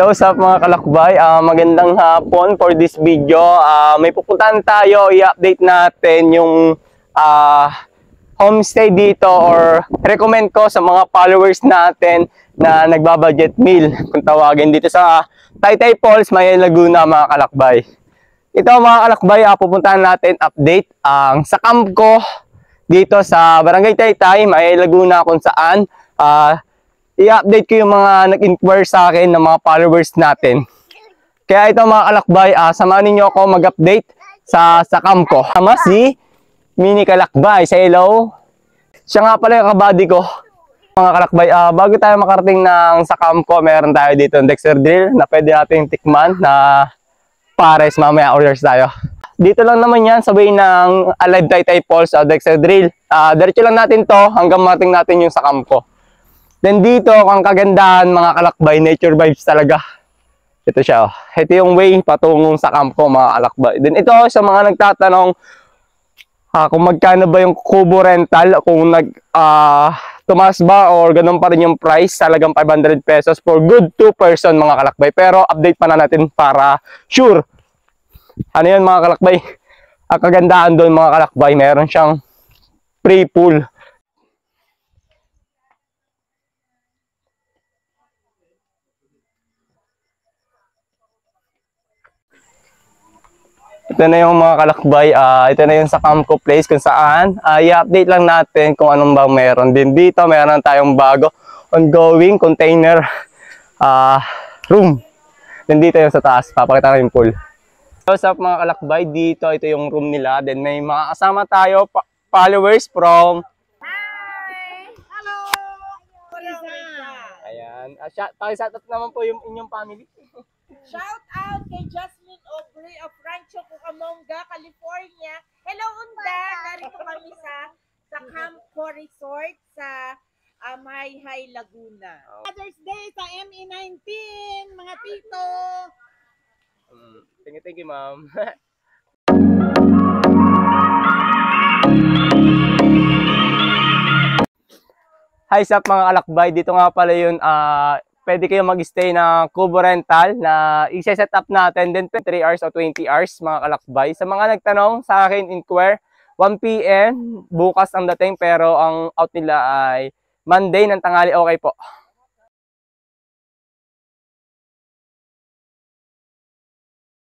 Hello sa mga kalakbay, magandang hapon for this video. May pupuntahan tayo, i-update natin yung homestay dito or recommend ko sa mga followers natin na nagbabudget meal kung tawagin dito sa Taytay Falls, May Laguna mga kalakbay. Ito mga kalakbay, pupuntahan natin update ang sa camp ko dito sa Barangay Taytay, May Laguna kung saan i-update ko yung mga nag-inquire sa akin ng mga followers natin. Kaya ito mga kalakbay, samahan ninyo ako mag-update sa camp ko. Tama si Mini Kalakbay. Say hello. Siya nga pala yung kabady ko. Mga kalakbay, bago tayo makarating ng sa camp ko, meron tayo dito ng Dexter Drill na pwede natin tikman na pares, mamaya orders tayo. Dito lang naman yan sa way ng Alive Taytay Falls, Dexter Drill. Diretso lang natin to hanggang marating natin yung sa camp ko. Then dito, ang kagandahan mga kalakbay, nature vibes talaga. Ito siya. Ito yung way patungong sa camp ko mga kalakbay. Then ito sa mga nagtatanong kung magkano ba yung kubo rental, kung tumaas ba or ganun pa rin yung price, talagang 500 pesos for good 2 person mga kalakbay. Pero update pa na natin para sure. Ano yun mga kalakbay? Ang kagandahan doon mga kalakbay, meron siyang free pool. Ito na yung mga kalakbay, ito na yung sa camp ko place kung saan i-update lang natin kung anong bang meron. Din dito meron tayong bago ongoing container room. Then dito yung sa taas, papakita ko yung pool. So sa mga kalakbay, dito ito yung room nila. Then may mga kasama tayo followers from Hello! ayan, pakisoutout naman po yung inyong family. Shout out kay Jasmine Aubrey of Rancho Cucamonga, California. Hello, Unda! Narito kami sa Campo Resort sa Mayhay, Laguna. Father's Day sa ME19, mga tito! Thank you, ma'am. Hi, sup mga kalakbay. Dito nga pala yun, pwede kayo mag-stay na kubo rental na i-set up natin din 3 hours o 20 hours mga kalakbay. Sa mga nagtanong sa akin, inquire, 1 PM bukas ang dating pero ang out nila ay Monday ng tanghali. Okay po.